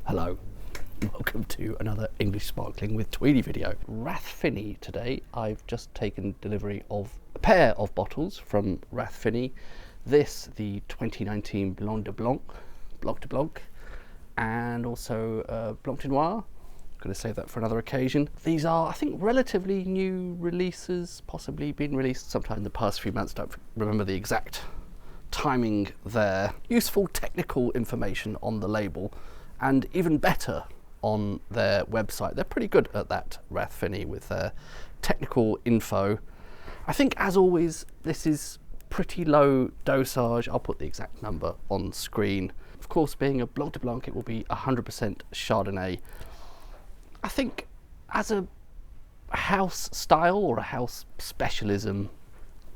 Hello, welcome to another English Sparkling with Tweedy video. Rathfinny today. I've just taken delivery of a pair of bottles from Rathfinny. This, the 2019 Blanc de Blanc, and also Blanc de Noir. I'm going to save that for another occasion. These are, I think, relatively new releases, possibly been released sometime in the past few months. Don't remember the exact timing there. Useful technical information on the label, and even better on their website. They're pretty good at that, Rathfinny, with their technical info. I think, as always, this is pretty low dosage. I'll put the exact number on screen. Of course, being a Blanc de Blanc, it will be 100% Chardonnay. I think as a house style or a house specialism,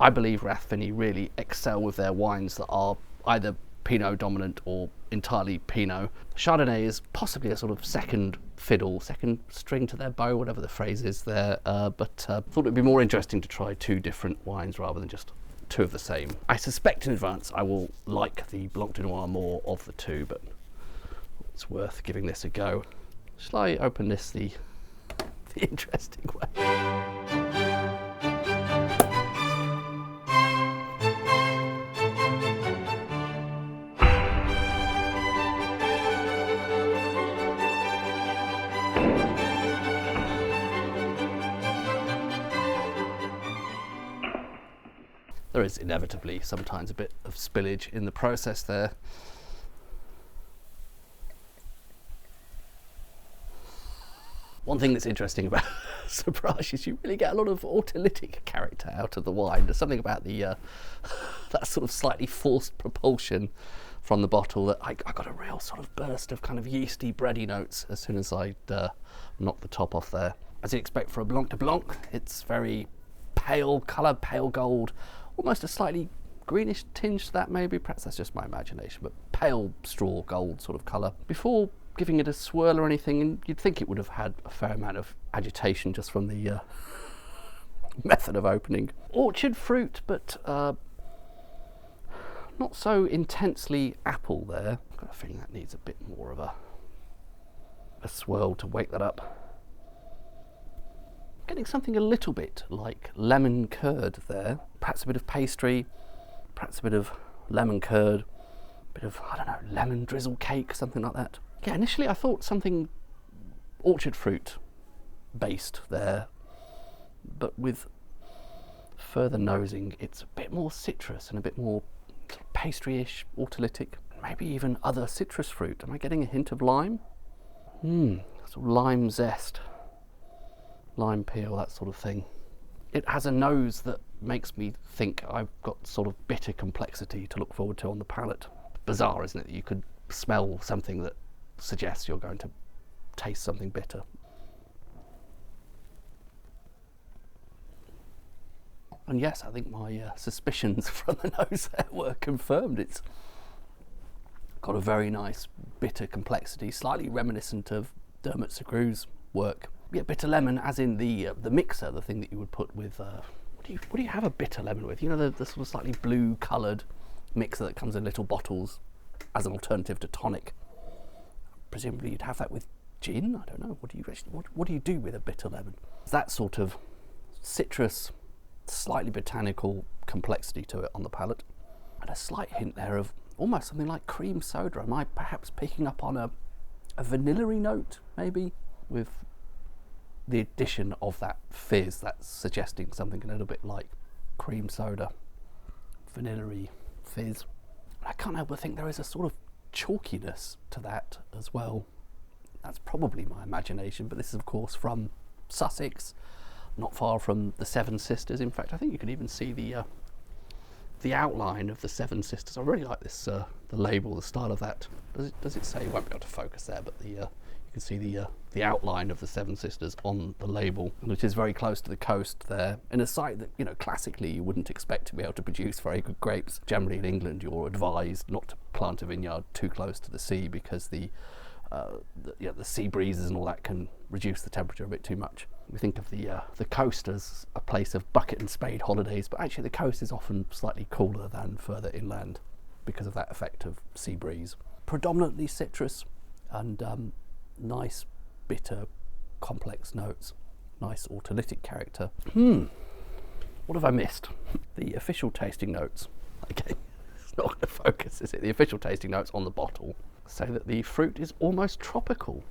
I believe Rathfinny really excel with their wines that are either Pinot dominant or entirely Pinot. Chardonnay is possibly a sort of second fiddle, second string to their bow, whatever the phrase is there, but thought it'd be more interesting to try two different wines rather than just two of the same. I suspect in advance I will like the Blanc de Noir more of the two, but it's worth giving this a go. Shall I open this the interesting way? There is inevitably sometimes a bit of spillage in the process there. One thing that's interesting about Terroir is you really get a lot of autolytic character out of the wine. There's something about the that sort of slightly forced propulsion from the bottle that I got a real sort of burst of kind of yeasty, bready notes as soon as I knocked the top off there. As you expect for a Blanc de Blanc, it's very pale colour, pale gold, almost a slightly greenish tinge to that maybe. Perhaps that's just my imagination, but pale straw gold sort of colour. Before giving it a swirl or anything, and you'd think it would have had a fair amount of agitation just from the method of opening. Orchard fruit, but not so intensely apple there. I've got a feeling that needs a bit more of a swirl to wake that up. Getting something a little bit like lemon curd there. Perhaps a bit of pastry, perhaps a bit of lemon curd, a bit of, I don't know, lemon drizzle cake, something like that. Yeah, initially I thought something orchard fruit based there, but with further nosing it's a bit more citrus and a bit more sort of pastry-ish, autolytic, maybe even other citrus fruit. Am I getting a hint of lime? Sort of lime zest, lime peel, that sort of thing. It has a nose that makes me think I've got sort of bitter complexity to look forward to on the palate. Bizarre, isn't it, that you could smell something that suggests you're going to taste something bitter. And yes, I think my suspicions from the nose there were confirmed. It's got a very nice bitter complexity, slightly reminiscent of Dermot Segru's work. Yeah, bitter lemon, as in the mixer, the thing that you would put with what do you have a bitter lemon with? You know, the sort of slightly blue coloured mixer that comes in little bottles as an alternative to tonic. Presumably you'd have that with gin. I don't know. What do you do with a bitter lemon? That sort of citrus, slightly botanical complexity to it on the palate, and a slight hint there of almost something like cream soda. Am I perhaps picking up on a vanilla-y note, maybe, with the addition of that fizz that's suggesting something a little bit like cream soda, vanilla-y fizz. I can't help but think there is a sort of chalkiness to that as well. That's probably my imagination, but this is of course from Sussex, not far from the Seven Sisters. In fact, I think you can even see the outline of the Seven Sisters. I really like this the label, the style of that. Does it say? Won't be able to focus there, but you can see the outline of the Seven Sisters on the label, which is very close to the coast there, in a site that, you know, classically you wouldn't expect to be able to produce very good grapes. Generally in England you're advised not to plant a vineyard too close to the sea because the sea breezes and all that can reduce the temperature a bit too much. We think of the coast as a place of bucket and spade holidays, but actually the coast is often slightly cooler than further inland because of that effect of sea breeze. Predominantly citrus, and nice, bitter, complex notes. Nice autolytic character. What have I missed? The official tasting notes. Okay, it's not going to focus, is it? The official tasting notes on the bottle say that the fruit is almost tropical.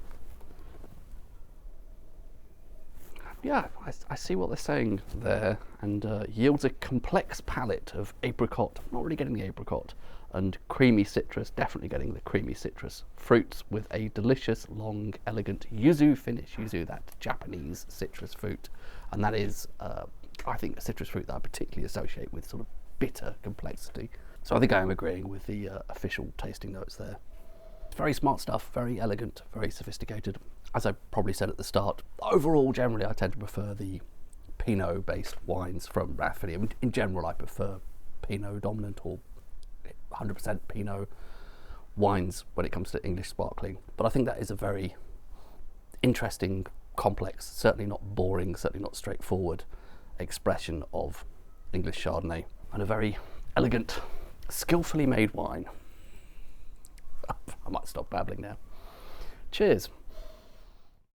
Yeah, I see what they're saying there, and yields a complex palette of apricot. I'm not really getting the apricot, and creamy citrus. Definitely getting the creamy citrus. Fruits with a delicious, long, elegant yuzu finish. Yuzu, that Japanese citrus fruit, and that is, I think, a citrus fruit that I particularly associate with sort of bitter complexity. So I think I am agreeing with the official tasting notes there. Very smart stuff, very elegant, very sophisticated. As I probably said at the start, overall, generally, I tend to prefer the Pinot-based wines from Rathfinny. In general, I prefer Pinot dominant or 100% Pinot wines when it comes to English sparkling. But I think that is a very interesting, complex, certainly not boring, certainly not straightforward expression of English Chardonnay, and a very elegant, skillfully made wine. I might stop babbling now. Cheers.